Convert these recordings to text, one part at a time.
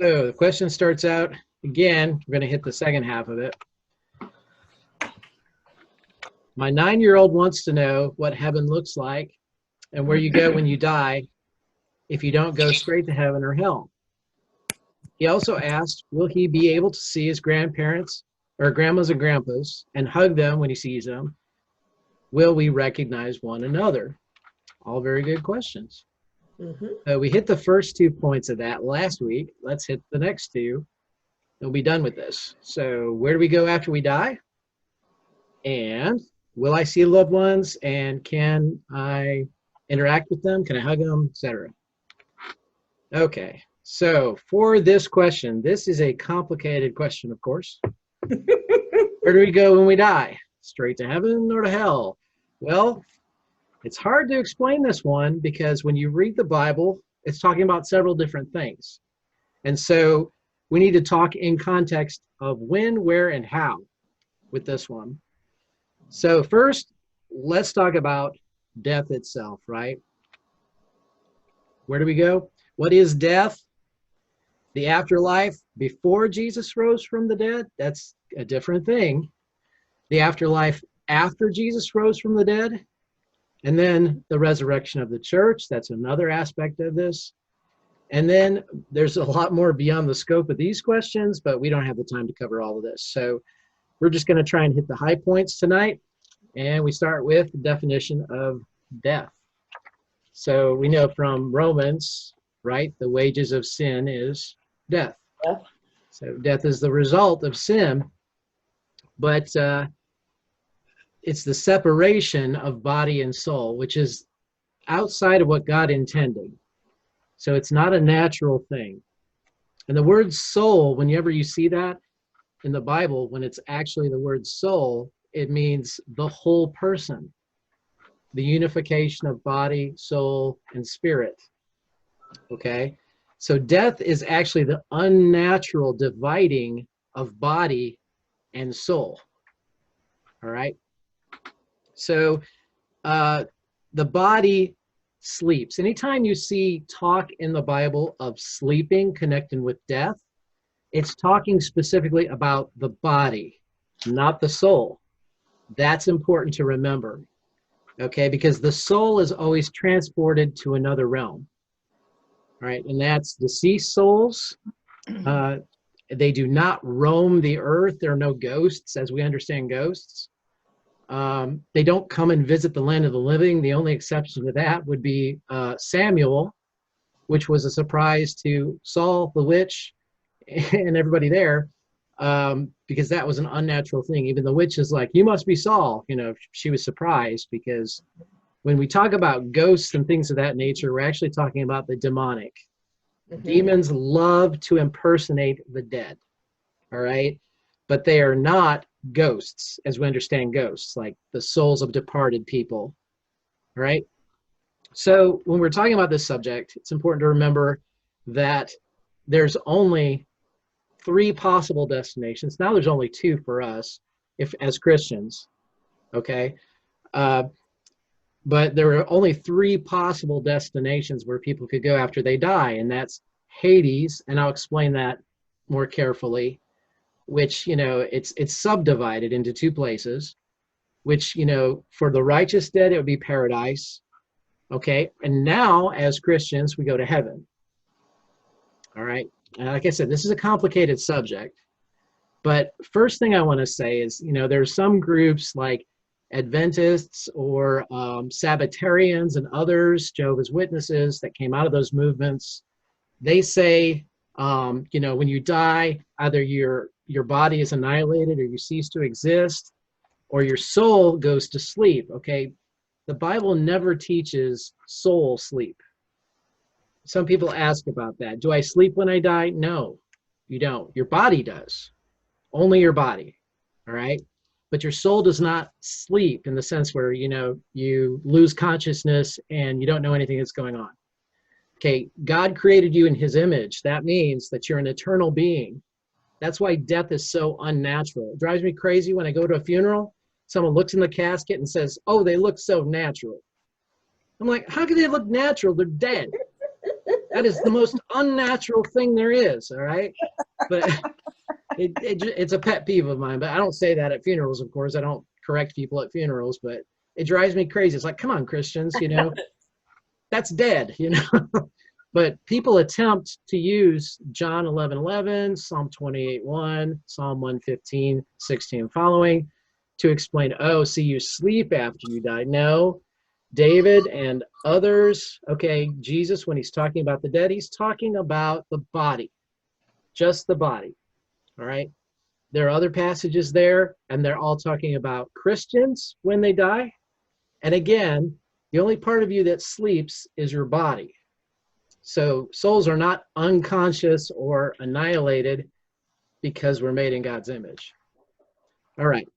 So the question starts out again. We're going to hit the second half of it. My 9-year-old wants to know what heaven looks like and where you go when you die if you don't go straight to heaven or hell. He also asked, will he be able to see his grandparents or grandmas and grandpas and hug them when he sees them? Will we recognize one another? All very good questions. We hit the first 2 points of that last week. Let's hit the next two. We'll be done with this. So where do we go after we die? And will I see loved ones? And can I interact with them? Can I hug them, etc.? Okay, so for this question, this is a complicated question, of course. Where do we go when we die? Straight to heaven or to hell? Well, it's hard to explain this one because when you read the Bible, it's talking about several different things. And so we need to talk in context of when, where, and how with this one. So first, let's talk about death itself, right? Where do we go? What is death? The afterlife before Jesus rose from the dead? That's a different thing. The afterlife after Jesus rose from the dead? And then the resurrection of the church, that's another aspect of this. And then there's a lot more beyond the scope of these questions, but we don't have the time to cover all of this. So we're just going to try and hit the high points tonight. And we start with the definition of death. So we know from Romans, right, the wages of sin is death. Death. So death is the result of sin, but it's the separation of body and soul, which is outside of what God intended. So it's not a natural thing. And the word soul, whenever you see that in the Bible, when it's actually the word soul, it means the whole person, the unification of body, soul, and spirit. Okay? So death is actually the unnatural dividing of body and soul. All right? So the body sleeps. Anytime you see talk in the Bible of sleeping connecting with death, it's talking specifically about the body, not the soul. That's important to remember, okay? Because the soul is always transported to another realm, right? And that's deceased souls. They do not roam the earth. There are no ghosts as we understand ghosts. They don't come and visit the land of the living. The only exception to that would be Samuel, which was a surprise to Saul, the witch, and everybody there, because that was an unnatural thing. Even the witch is like, you must be Saul. You know, she was surprised because when we talk about ghosts and things of that nature, we're actually talking about the demonic. Demons love to impersonate the dead, all right? But they are not ghosts, as we understand ghosts, like the souls of departed people, right? So when we're talking about this subject, it's important to remember that there's only 3 possible destinations. Now there's only 2 for us, if as Christians, okay? But there are only 3 possible destinations where people could go after they die, and that's Hades, and I'll explain that more carefully, which, you know, it's subdivided into 2 places, which, you know, for the righteous dead, it would be paradise, okay? And now, as Christians, we go to heaven, all right? And like I said, this is a complicated subject, but first thing I want to say is, you know, there's some groups like Adventists or Sabbatarians and others, Jehovah's Witnesses, that came out of those movements. They say, you know, when you die, either your body is annihilated or you cease to exist, or your soul goes to sleep, okay? The Bible never teaches soul sleep. Some people ask about that. Do I sleep when I die? No, you don't. Your body does. Only your body, all right? But your soul does not sleep in the sense where, you know, you lose consciousness and you don't know anything that's going on. Okay, God created you in his image. That means that you're an eternal being. That's why death is so unnatural. It drives me crazy when I go to a funeral, someone looks in the casket and says, oh, they look so natural. I'm like, how can they look natural? They're dead. That is the most unnatural thing there is, all right? But it's a pet peeve of mine, but I don't say that at funerals, of course. I don't correct people at funerals, but it drives me crazy. It's like, come on, Christians, that's dead, But people attempt to use John 11:11, Psalm 28:1, Psalm 115:16 following to explain, oh, see, you sleep after you die. No, David and others, okay, Jesus, when he's talking about the dead, he's talking about the body, just the body, all right? There are other passages there, and they're all talking about Christians when they die. And again, the only part of you that sleeps is your body. So souls are not unconscious or annihilated because we're made in God's image. All right.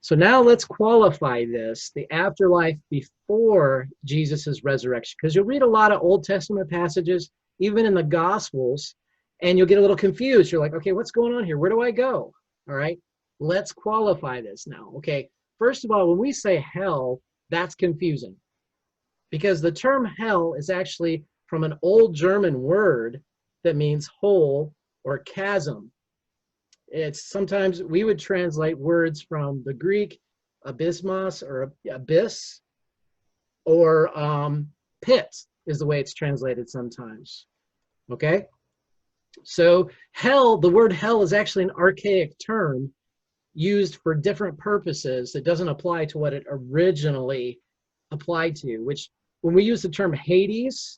So now let's qualify this, the afterlife before Jesus' resurrection, because you'll read a lot of Old Testament passages, even in the Gospels, and you'll get a little confused. You're like, okay, what's going on here? Where do I go? All right. Let's qualify this now. Okay. First of all, when we say hell, that's confusing because the term hell is actually from an old German word that means hole or chasm. It's sometimes we would translate words from the Greek abysmos or abyss, or pit is the way it's translated sometimes. Okay? So hell, the word hell is actually an archaic term used for different purposes that doesn't apply to what it originally applied to, which when we use the term Hades,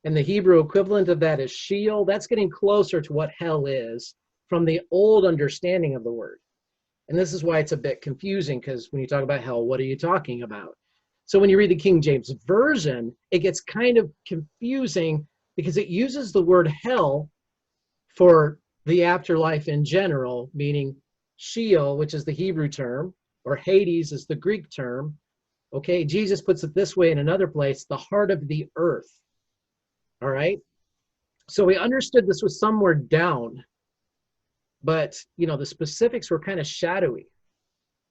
and the Hebrew equivalent of that is Sheol, that's getting closer to what hell is from the old understanding of the word. And this is why it's a bit confusing, because when you talk about hell, what are you talking about? So when you read the King James Version, it gets kind of confusing because it uses the word hell for the afterlife in general, meaning Sheol, which is the Hebrew term, or Hades is the Greek term. Okay, Jesus puts it this way in another place, the heart of the earth. All right, so we understood this was somewhere down, but the specifics were kind of shadowy.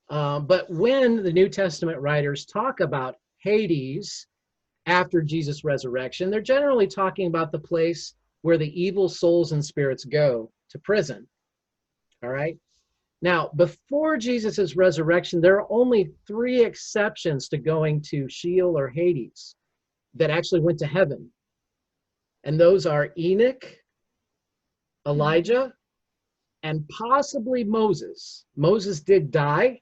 But when the New Testament writers talk about Hades after Jesus' resurrection, they're generally talking about the place where the evil souls and spirits go to prison. All right. Now, before Jesus' resurrection, there are only 3 exceptions to going to Sheol or Hades that actually went to heaven. And those are Enoch, Elijah, and possibly Moses. Moses did die,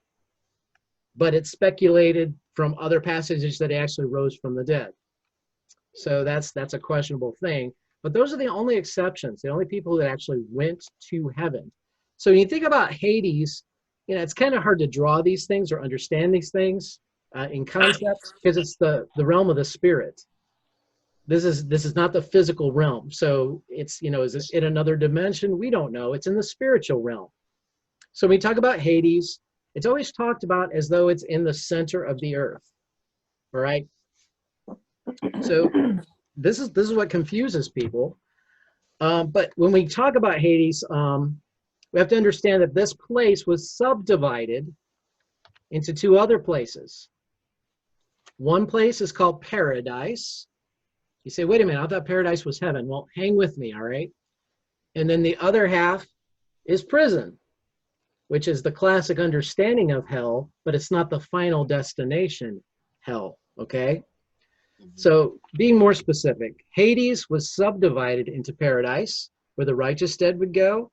but it's speculated from other passages that he actually rose from the dead. So that's a questionable thing. But those are the only exceptions, the only people that actually went to heaven. So when you think about Hades, it's kind of hard to draw these things or understand these things in concept because it's the realm of the spirit. This is not the physical realm. So it's, is this in another dimension? We don't know. It's in the spiritual realm. So when we talk about Hades, it's always talked about as though it's in the center of the earth. All right. So this is what confuses people. But when we talk about Hades, we have to understand that this place was subdivided into 2 other places. One place is called paradise. You say, wait a minute, I thought paradise was heaven. Well, hang with me, all right? And then the other half is prison, which is the classic understanding of hell, but it's not the final destination, hell, okay? So being more specific, Hades was subdivided into paradise, where the righteous dead would go.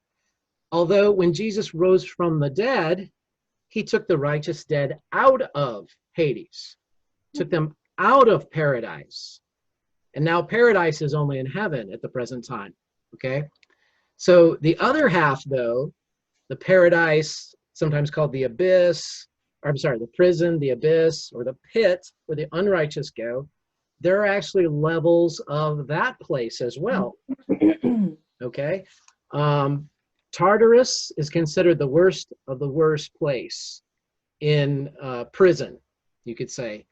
Although when Jesus rose from the dead, he took the righteous dead out of Hades, took them out of paradise. And now paradise is only in heaven at the present time, okay? So the other half, though, the paradise, sometimes called the abyss, or I'm sorry, the prison, the abyss, or the pit where the unrighteous go, there are actually levels of that place as well, okay? Tartarus is considered the worst of the worst place in prison, you could say.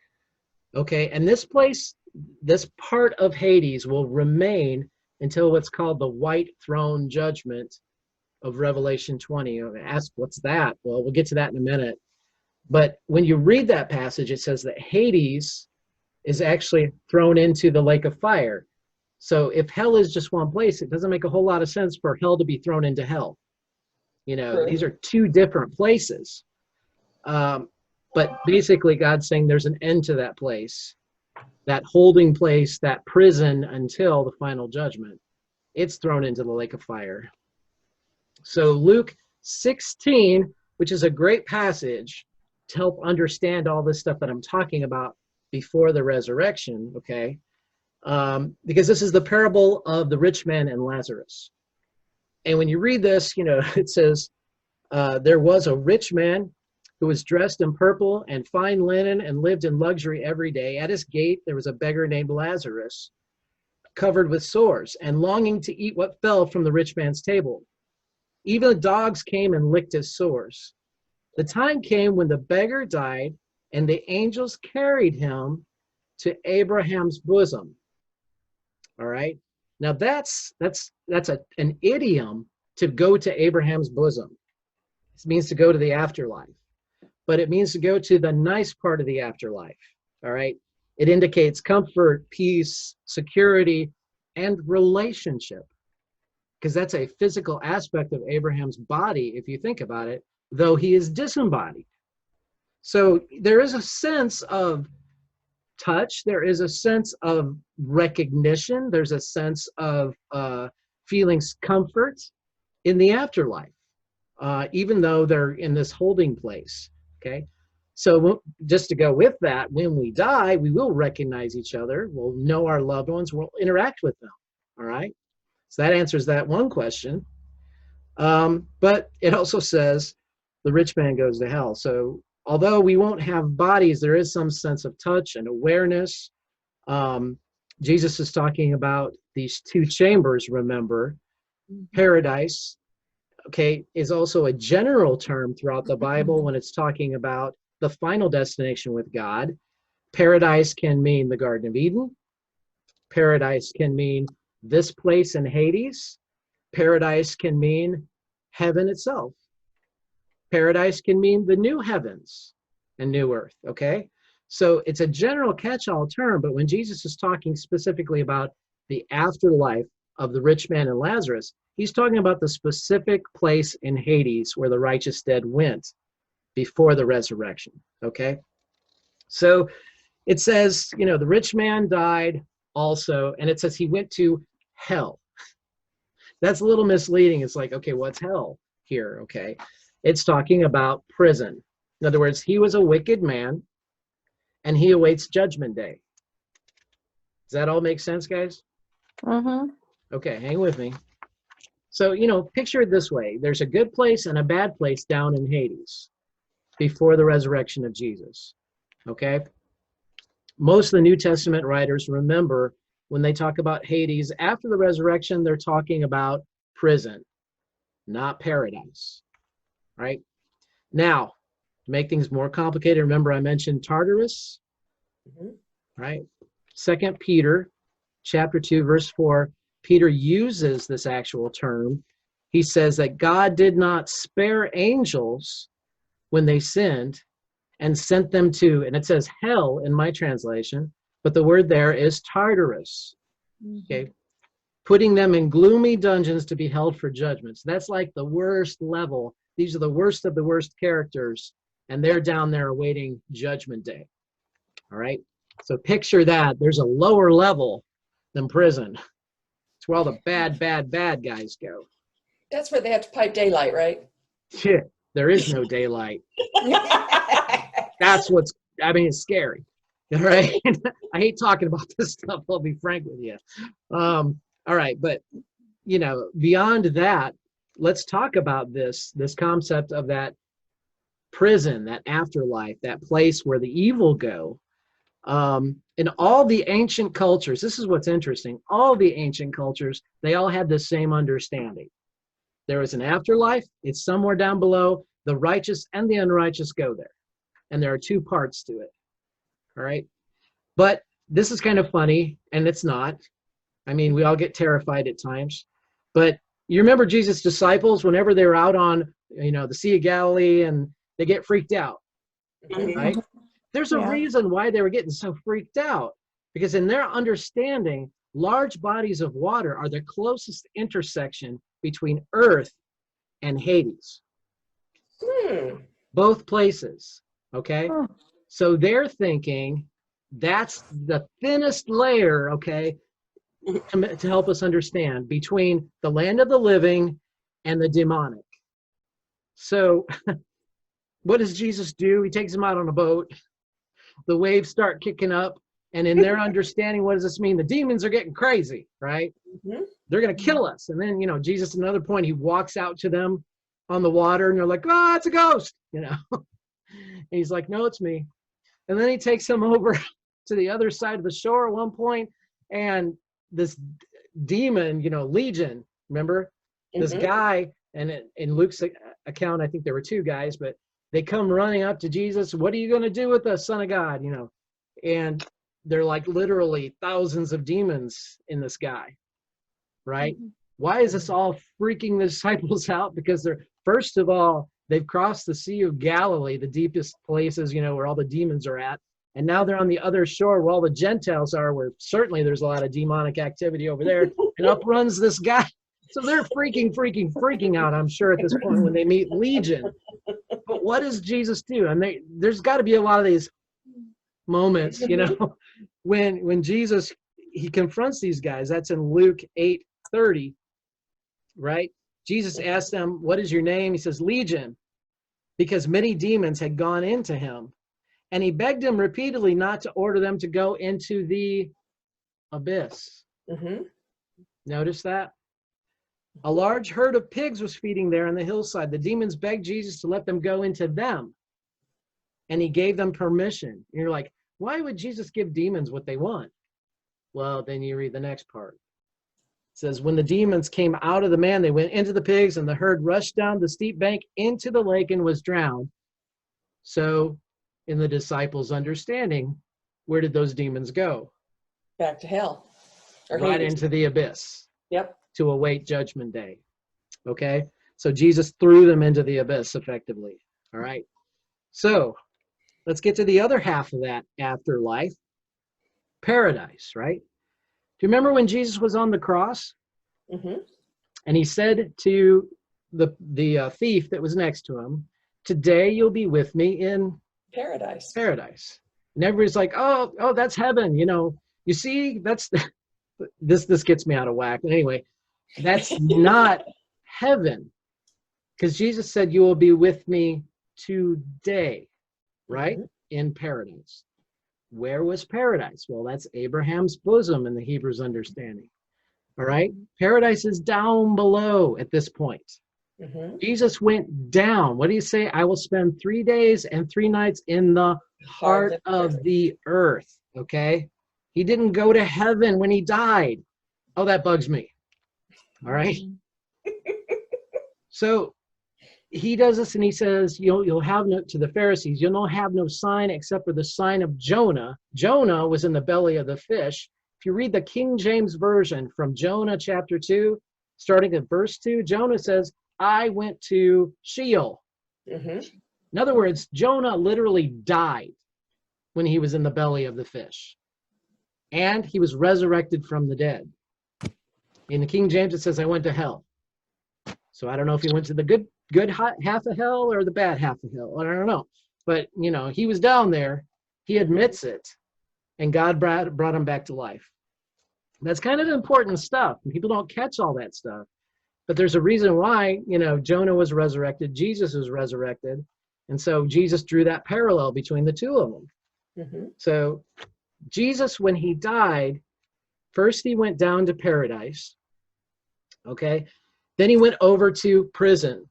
Okay, and this place, this part of Hades will remain until what's called the white throne judgment of Revelation 20. Ask, what's that? Well, we'll get to that in a minute. But when you read that passage, it says that Hades is actually thrown into the lake of fire. So if hell is just one place, it doesn't make a whole lot of sense for hell to be thrown into hell. You know, True. these are two different places. But basically, God's saying there's an end to that place, that holding place, that prison until the final judgment. It's thrown into the lake of fire. So Luke 16, which is a great passage to help understand all this stuff that I'm talking about before the resurrection, okay? Because this is the parable of the rich man and Lazarus. And when you read this, you know, it says, there was a rich man who was dressed in purple and fine linen and lived in luxury every day. At his gate, there was a beggar named Lazarus, covered with sores and longing to eat what fell from the rich man's table. Even the dogs came and licked his sores. The time came when the beggar died, and the angels carried him to Abraham's bosom. All right. Now that's an idiom, to go to Abraham's bosom. It means to go to the afterlife, but it means to go to the nice part of the afterlife. All right. It indicates comfort, peace, security, and relationship, because that's a physical aspect of Abraham's body, if you think about it, though he is disembodied. So there is a sense of touch, there is a sense of recognition, there's a sense of feelings comfort in the afterlife, even though they're in this holding place. Okay, so just to go with that, when we die, we will recognize each other, we'll know our loved ones, we'll interact with them. All right, so that answers that one question. But it also says the rich man goes to hell. So although we won't have bodies, there is some sense of touch and awareness. Jesus is talking about these two chambers, remember. Paradise, okay, is also a general term throughout the Bible when it's talking about the final destination with God. Paradise can mean the Garden of Eden. Paradise can mean this place in Hades. Paradise can mean heaven itself. Paradise can mean the new heavens and new earth, okay? So it's a general catch-all term, but when Jesus is talking specifically about the afterlife of the rich man and Lazarus, he's talking about the specific place in Hades where the righteous dead went before the resurrection, okay? So it says, you know, the rich man died also, and it says he went to hell. That's a little misleading. It's like, okay, what's hell here? Okay, it's talking about prison. In other words, he was a wicked man and he awaits judgment day. Does that all make sense, guys? Mm-hmm. Okay, hang with me. So, you know, picture it this way. There's a good place and a bad place down in Hades before the resurrection of Jesus, okay? Most of the New Testament writers remember when they talk about Hades after the resurrection, they're talking about prison, not paradise, right? Now, to make things more complicated, remember I mentioned Tartarus, right? 2 Peter chapter 2, verse 4, Peter uses this actual term. He says that God did not spare angels when they sinned and sent them to, and it says hell in my translation, but the word there is Tartarus, okay? Putting them in gloomy dungeons to be held for judgment. So that's like the worst level. These are the worst of the worst characters, and they're down there awaiting judgment day, all right? So picture that. There's a lower level than prison. It's where all the bad guys go. That's where they have to pipe daylight, right? Shit, there is no daylight. That's what's, I mean, it's scary. All right. I hate talking about this stuff. I'll be frank with you. All right. But, you know, beyond that, let's talk about this concept of that prison, that afterlife, that place where the evil go. In all the ancient cultures, this is what's interesting. All the ancient cultures, they all had the same understanding. There is an afterlife. It's somewhere down below. The righteous and the unrighteous go there. And there are two parts to it. All right. But this is kind of funny, and it's not. I mean, we all get terrified at times. But you remember Jesus' disciples, whenever they were out on, you know, the Sea of Galilee, and they get freaked out, right? There's a reason why they were getting so freaked out, because in their understanding, large bodies of water are the closest intersection between Earth and Hades. Both places, okay? Huh. So they're thinking that's the thinnest layer, okay, to help us understand between the land of the living and the demonic. So what does Jesus do? He takes them out on a boat. The waves start kicking up. And in their understanding, what does this mean? The demons are getting crazy, right? They're going to kill us. And then, Jesus, at another point, he walks out to them on the water and they're like, oh, it's a ghost, And he's like, no, it's me. And then he takes them over to the other side of the shore at one point, and this demon, Legion, remember? This guy, and in Luke's account, I think there were two guys, but they come running up to Jesus. What are you going to do with us, Son of God? And they're like literally thousands of demons in this guy, right? Why is this all freaking the disciples out? Because first of all, they've crossed the Sea of Galilee, the deepest places, where all the demons are at. And now they're on the other shore where all the Gentiles are, where certainly there's a lot of demonic activity over there. And up runs this guy. So they're freaking out, I'm sure, at this point when they meet Legion. But what does Jesus do? And there's got to be a lot of these moments, when Jesus, he confronts these guys. That's in Luke 8:30, right? Jesus asked them, what is your name? He says, Legion, because many demons had gone into him. And he begged them repeatedly not to order them to go into the abyss. Notice that? A large herd of pigs was feeding there on the hillside. The demons begged Jesus to let them go into them. And he gave them permission. And you're like, why would Jesus give demons what they want? Well, then you read the next part. It says, when the demons came out of the man, they went into the pigs, and the herd rushed down the steep bank into the lake and was drowned. So, in the disciples' understanding, where did those demons go? Back to hell. Or Right Hades. into the abyss. Yep. To await judgment day. Okay? So Jesus threw them into the abyss effectively. All right? So, let's get to the other half of that afterlife. Paradise, right? Do you remember when Jesus was on the cross? And he said to the thief that was next to him, today you'll be with me in Paradise. And everybody's like, oh, that's heaven. You see, that's this gets me out of whack. But anyway, that's not heaven, because Jesus said you will be with me today, right? In paradise. Where was paradise? Well, that's Abraham's bosom in the Hebrews' understanding. All right? Paradise is down below at this point. Jesus went down. What do you say? I will spend 3 days and 3 nights in the heart of the earth. Okay? He didn't go to heaven when he died. Oh, that bugs me. All right? So he does this, and he says, you'll have no, to the Pharisees, you'll not have no sign except for the sign of Jonah. Jonah was in the belly of the fish. If you read the King James Version from Jonah chapter 2, starting at verse 2, Jonah says, I went to Sheol. In other words, Jonah literally died when he was in the belly of the fish. And he was resurrected from the dead. In the King James, it says, I went to hell. So I don't know if he went to the good half of hell or the bad half of hell. I don't know. But, he was down there. He admits it. And God brought him back to life. That's kind of important stuff. People don't catch all that stuff. But there's a reason why, Jonah was resurrected. Jesus was resurrected. And so Jesus drew that parallel between the two of them. So Jesus, when he died, first he went down to paradise. Okay. Then he went over to prison.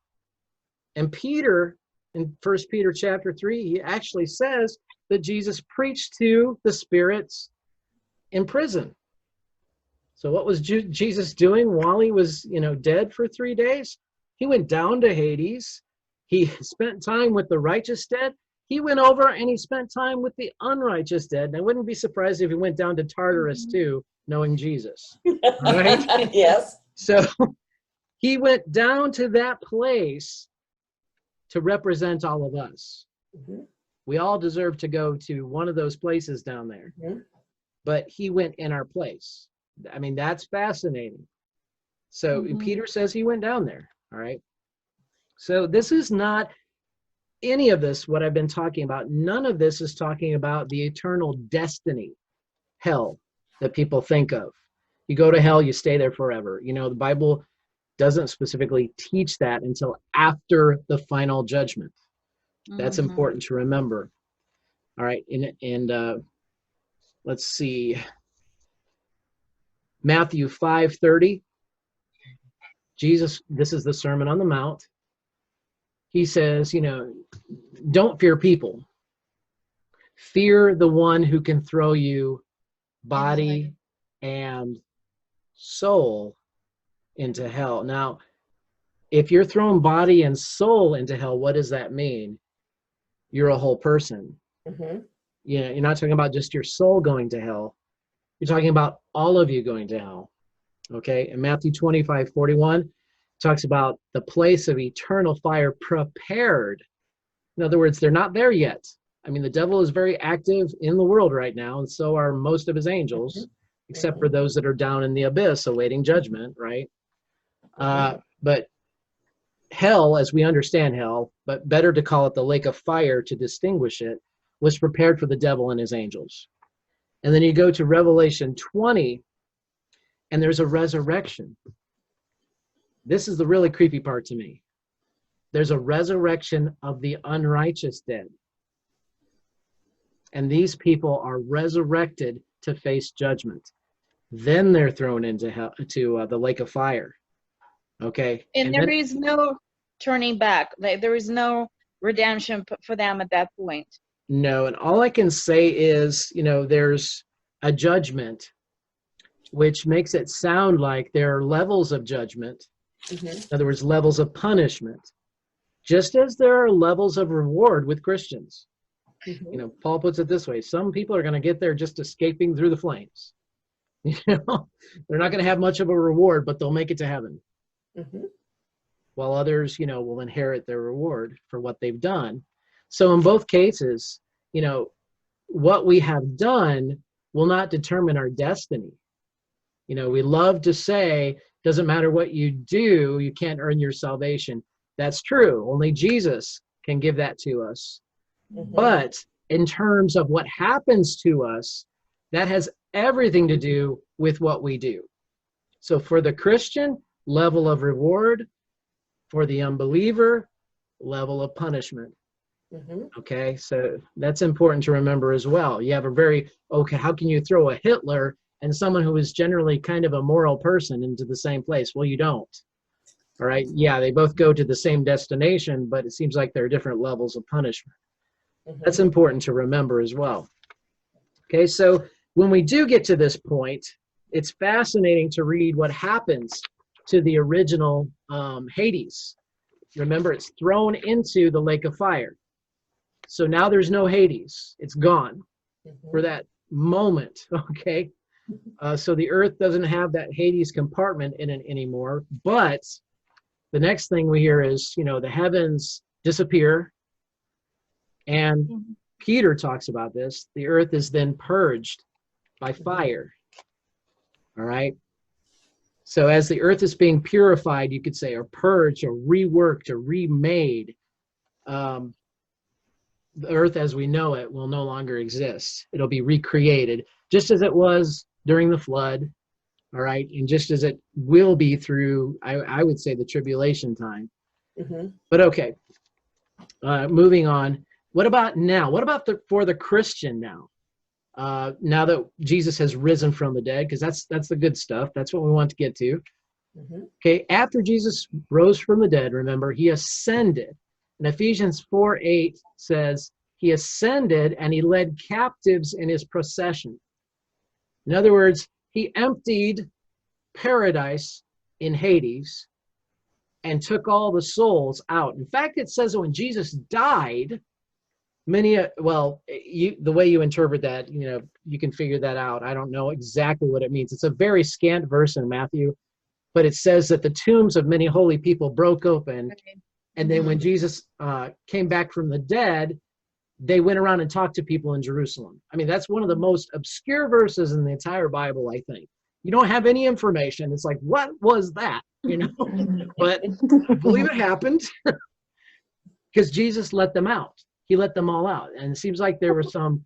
And Peter, in 1 Peter chapter 3, he actually says that Jesus preached to the spirits in prison. So what was Jesus doing while he was, dead for 3 days? He went down to Hades. He spent time with the righteous dead. He went over and he spent time with the unrighteous dead. And I wouldn't be surprised if he went down to Tartarus too, knowing Jesus. Right? Yes. So he went down to that place to represent all of us. We all deserve to go to one of those places down there. But he went in our place. I mean, that's fascinating. So Peter says he went down there. All right. So this is not any of this, what I've been talking about. None of this is talking about the eternal destiny, hell, that people think of. You go to hell, you stay there forever. You know, the Bible doesn't specifically teach that until after the final judgment. That's important to remember. All right. And let's see. Matthew 5:30. Jesus, this is the Sermon on the Mount. He says, you know, don't fear people. Fear the one who can throw you body and soul into hell. Now, if you're throwing body and soul into hell, what does that mean? You're a whole person. You know, you're not talking about just your soul going to hell. You're talking about all of you going to hell. Okay, and Matthew 25:41 talks about the place of eternal fire prepared. In other words, they're not there yet. I mean, the devil is very active in the world right now, and so are most of his angels, except for those that are down in the abyss awaiting judgment, right? But hell, as we understand hell, but better to call it the lake of fire to distinguish it, was prepared for the devil and his angels. And then you go to Revelation 20, and there's a resurrection. This is the really creepy part to me. There's a resurrection of the unrighteous dead. And these people are resurrected to face judgment. Then they're thrown into hell, to the lake of fire. Okay. And there is no turning back. Like, there is no redemption for them at that point. No. And all I can say is, you know, there's a judgment, which makes it sound like there are levels of judgment. In other words, levels of punishment, just as there are levels of reward with Christians. You know, Paul puts it this way: some people are going to get there just escaping through the flames. You know, they're not going to have much of a reward, but they'll make it to heaven. While others, you know, will inherit their reward for what they've done. So in both cases, you know, what we have done will not determine our destiny. You know, we love to say, doesn't matter what you do, you can't earn your salvation. That's true. Only Jesus can give that to us. But in terms of what happens to us, that has everything to do with what we do. So for the Christian, level of reward. For the unbeliever, level of punishment. Okay, so that's important to remember as well. You have a very, okay, how can you throw a Hitler and someone who is generally kind of a moral person into the same place? Well, you don't. All right, yeah, they both go to the same destination, but it seems like there are different levels of punishment. That's important to remember as well. Okay, so when we do get to this point, it's fascinating to read what happens to the original Hades. Remember, it's thrown into the lake of fire. So now there's no Hades. It's gone for that moment, okay? So the earth doesn't have that Hades compartment in it anymore. But the next thing we hear is, you know, the heavens disappear. And Peter talks about this. The earth is then purged by fire. All right? So as the earth is being purified, you could say, or purged, or reworked, or remade, the earth as we know it will no longer exist. It'll be recreated, just as it was during the flood, all right? And just as it will be through, I would say, the tribulation time. But okay, moving on. What about now? What about for the Christian now? Now that Jesus has risen from the dead, because that's the good stuff. That's what we want to get to. Okay, after Jesus rose from the dead, remember, he ascended. And Ephesians 4:8 says, he ascended and he led captives in his procession. In other words, he emptied paradise in Hades and took all the souls out. In fact, it says that when Jesus died, the way you interpret that, you know, you can figure that out. I don't know exactly what it means. It's a very scant verse in Matthew, but it says that the tombs of many holy people broke open. And then when Jesus came back from the dead, they went around and talked to people in Jerusalem. I mean, that's one of the most obscure verses in the entire Bible, I think. You don't have any information. It's like, what was that? But I believe it happened because Jesus let them out. He let them all out. And it seems like there were some,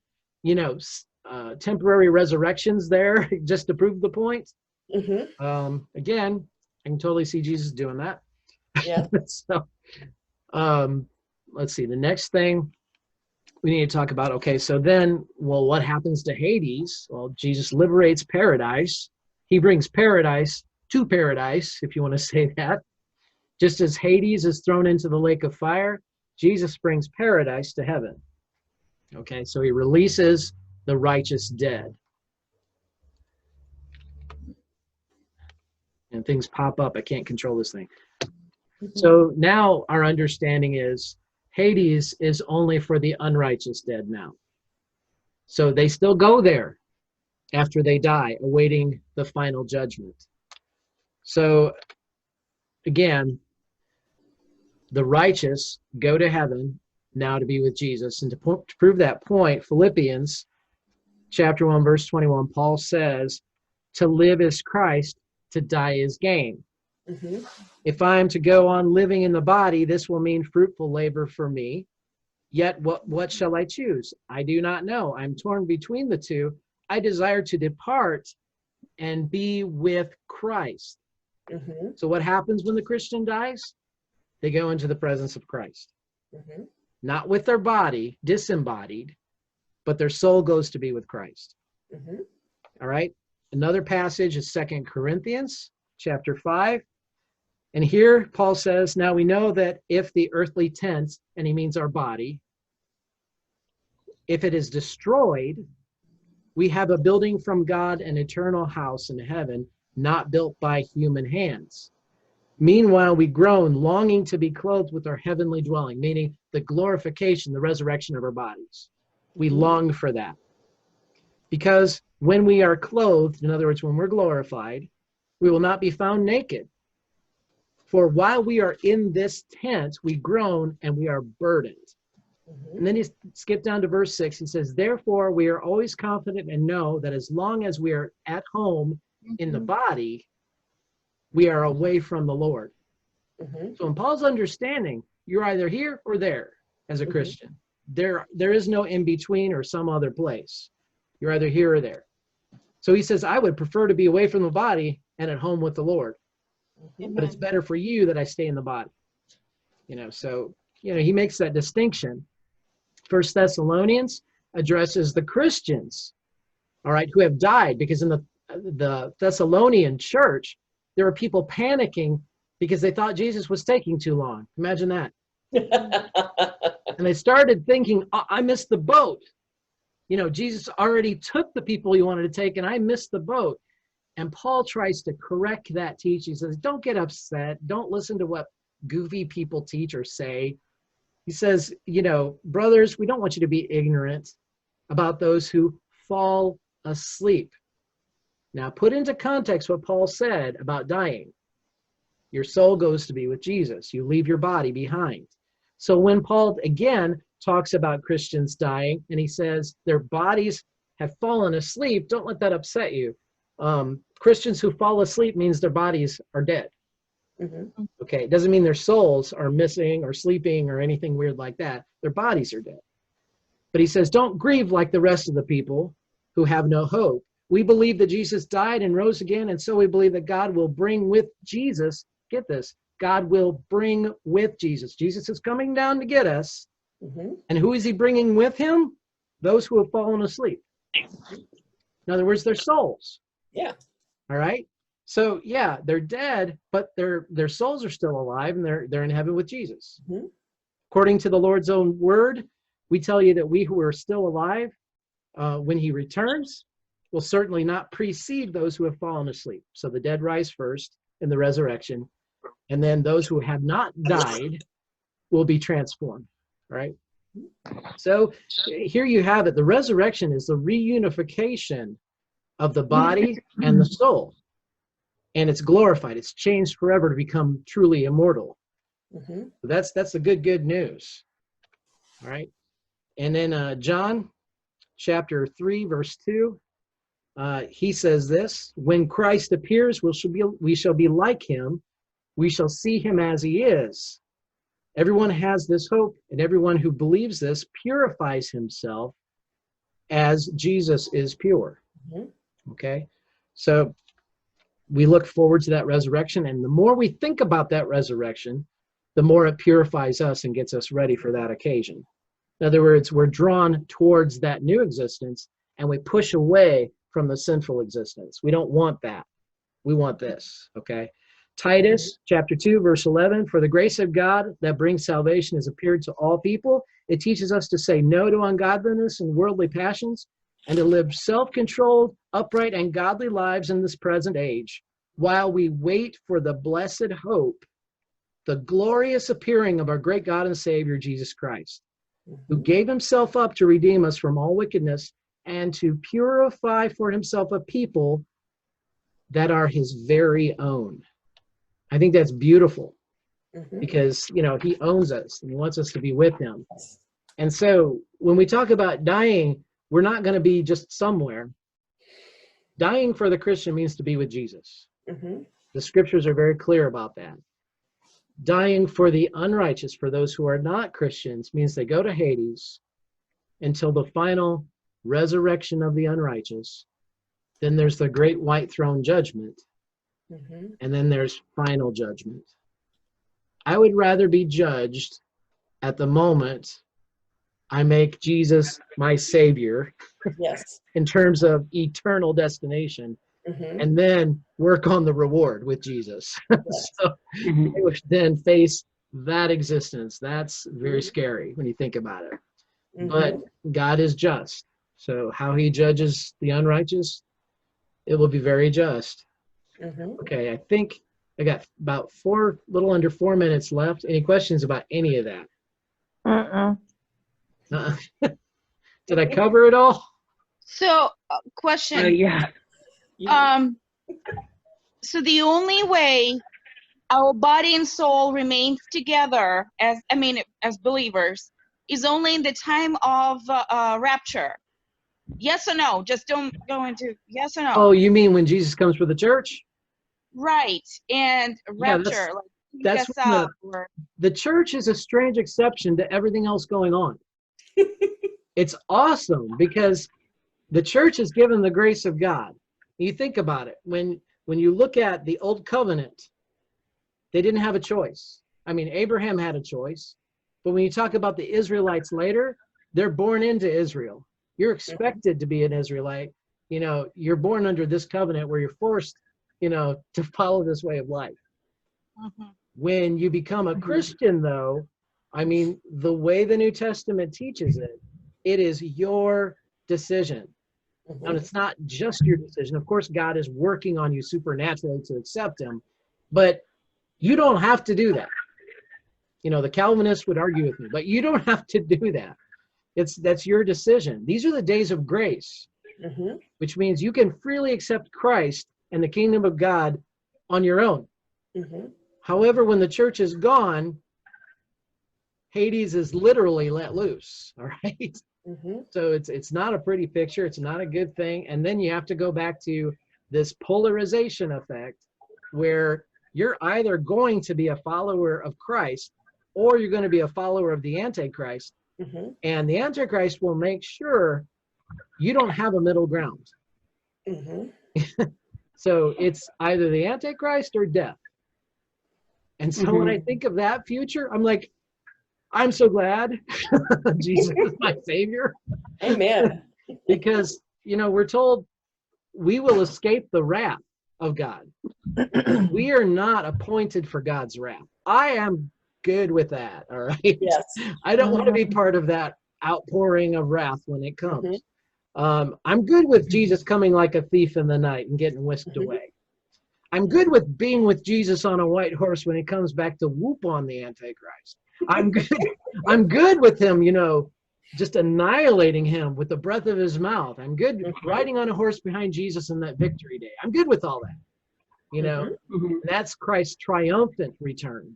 temporary resurrections there just to prove the point. Again, I can totally see Jesus doing that. Yeah. So, let's see. The next thing we need to talk about, okay, so then, well, what happens to Hades? Well, Jesus liberates paradise. He brings paradise to paradise, if you want to say that. Just as Hades is thrown into the lake of fire, Jesus brings paradise to heaven. Okay, so he releases the righteous dead. And things pop up. I can't control this thing. So now our understanding is Hades is only for the unrighteous dead now. So they still go there after they die, awaiting the final judgment. So again, the righteous go to heaven now to be with Jesus. And to prove that point, Philippians chapter 1, verse 21, Paul says, to live is Christ, to die is gain. If I am to go on living in the body, this will mean fruitful labor for me. Yet what shall I choose? I do not know. I'm torn between the two. I desire to depart and be with Christ. So what happens when the Christian dies? They go into the presence of Christ. Not with their body, disembodied, but their soul goes to be with Christ. All right. Another passage is 2 Corinthians chapter 5. And here Paul says, now we know that if the earthly tent, and he means our body, if it is destroyed, we have a building from God, an eternal house in heaven, not built by human hands. Meanwhile, we groan, longing to be clothed with our heavenly dwelling, meaning the glorification, the resurrection of our bodies. We long for that. Because when we are clothed, in other words, when we're glorified, we will not be found naked. For while we are in this tent, we groan and we are burdened. And then he skipped down to verse 6. He says, therefore, we are always confident and know that as long as we are at home in the body, we are away from the Lord. So in Paul's understanding, you're either here or there as a Christian. There is no in between or some other place. You're either here or there. So he says, I would prefer to be away from the body and at home with the Lord. But it's better for you that I stay in the body. So he makes that distinction. 1 Thessalonians addresses the Christians, all right, who have died, because in the Thessalonian church, there were people panicking because they thought Jesus was taking too long. Imagine that. And they started thinking, I missed the boat. Jesus already took the people he wanted to take, and I missed the boat. And Paul tries to correct that teaching. He says, don't get upset. Don't listen to what goofy people teach or say. He says, brothers, we don't want you to be ignorant about those who fall asleep. Now, put into context what Paul said about dying. Your soul goes to be with Jesus. You leave your body behind. So when Paul, again, talks about Christians dying, and he says their bodies have fallen asleep, don't let that upset you. Christians who fall asleep means their bodies are dead. Okay, it doesn't mean their souls are missing or sleeping or anything weird like that. Their bodies are dead. But he says, don't grieve like the rest of the people who have no hope. We believe that Jesus died and rose again, and so we believe that God will bring with Jesus, get this, God will bring with Jesus. Jesus is coming down to get us. And who is he bringing with him? Those who have fallen asleep. In other words, their souls. Yeah. All right. So yeah, they're dead, but their souls are still alive, and they're in heaven with Jesus. According to the Lord's own word, we tell you that we who are still alive, when he returns, will certainly not precede those who have fallen asleep. So the dead rise first in the resurrection, and then those who have not died will be transformed. Right? So here you have it. The resurrection is the reunification of the body and the soul. And it's glorified. It's changed forever to become truly immortal. That's the good news. All right. And then John chapter 3, verse 2. he says this: when Christ appears, we shall be like him. We shall see him as he is. Everyone has this hope, and everyone who believes this purifies himself as Jesus is pure. Okay? So we look forward to that resurrection, and the more we think about that resurrection, the more it purifies us and gets us ready for that occasion. In other words, we're drawn towards that new existence, and we push away from the sinful existence. We don't want that. We want this, okay? Titus chapter 2, verse 11, for the grace of God that brings salvation has appeared to all people. It teaches us to say no to ungodliness and worldly passions, and to live self-controlled, upright, and godly lives in this present age, while we wait for the blessed hope, the glorious appearing of our great God and Savior, Jesus Christ, who gave himself up to redeem us from all wickedness and to purify for himself a people that are his very own. I think that's beautiful because, you know, he owns us and he wants us to be with him. And so when we talk about dying, we're not going to be just somewhere. Dying for the Christian means to be with Jesus. The scriptures are very clear about that. Dying for the unrighteous, for those who are not Christians, means they go to Hades until the final resurrection of the unrighteous. Then there's the great white throne judgment. And then there's final judgment. I would rather be judged at the moment I make Jesus my Savior, Yes. in terms of eternal destination, and then work on the reward with Jesus. So I would then face that existence. That's very scary when you think about it. But God is just. So how he judges the unrighteous, it will be very just. Okay, I think I got about little under 4 minutes left. Any questions about any of that? Did I cover it all? So, question. Yeah. So the only way our body and soul remains together as believers is only in the time of rapture. Yes or no? Just don't go into yes or no. Oh, you mean when Jesus comes for the church? Right. And rapture, that's like up or the church is a strange exception to everything else going on. It's awesome because the church is given the grace of God. You think about it. When you look at the old covenant, they didn't have a choice. I mean, Abraham had a choice, but when you talk about the Israelites later, they're born into Israel. You're expected to be an Israelite. You know, you're born under this covenant where you're forced, you know, to follow this way of life. When you become a Christian, though, I mean, the way the New Testament teaches it, it is your decision. And it's not just your decision. Of course, God is working on you supernaturally to accept him, but you don't have to do that. You know, the Calvinists would argue with me, but you don't have to do that. That's your decision. These are the days of grace, which means you can freely accept Christ and the kingdom of God on your own. However, when the church is gone, Hades is literally let loose, all right? So it's not a pretty picture. It's not a good thing. And then you have to go back to this polarization effect where you're either going to be a follower of Christ or you're going to be a follower of the Antichrist. And the Antichrist will make sure you don't have a middle ground. So it's either the Antichrist or death. And so when I think of that future, I'm like, I'm so glad Jesus is my Savior. Amen. Because, you know, we're told we will escape the wrath of God. We are not appointed for God's wrath. I am good with that, all right? Yes. I don't want to be part of that outpouring of wrath when it comes. I'm good with Jesus coming like a thief in the night and getting whisked away. I'm good with being with Jesus on a white horse when he comes back to whoop on the Antichrist. I'm good. I'm good with him, you know, just annihilating him with the breath of his mouth. I'm good riding on a horse behind Jesus in that victory day. I'm good with all that, you know. That's Christ's triumphant return.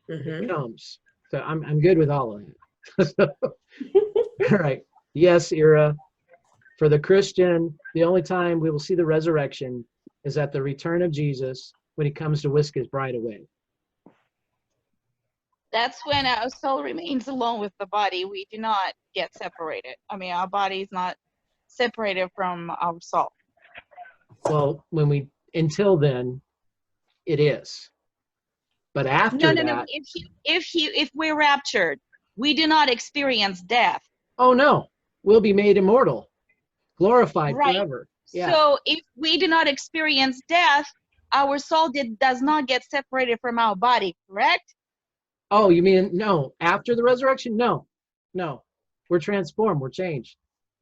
It comes. So I'm good with all of it. So, all right. Yes, Ira. For the Christian, the only time we will see the resurrection is at the return of Jesus when he comes to whisk his bride away. That's when our soul remains alone with the body. We do not get separated. I mean, our body is not separated from our soul. Well, until then, it is. But after No. that, If we're raptured, we do not experience death. oh no, we'll be made immortal, glorified Right. forever. Yeah. So if we do not experience death, our soul does not get separated from our body, correct? Oh, you mean no? After the resurrection? No, no. We're transformed. We're changed.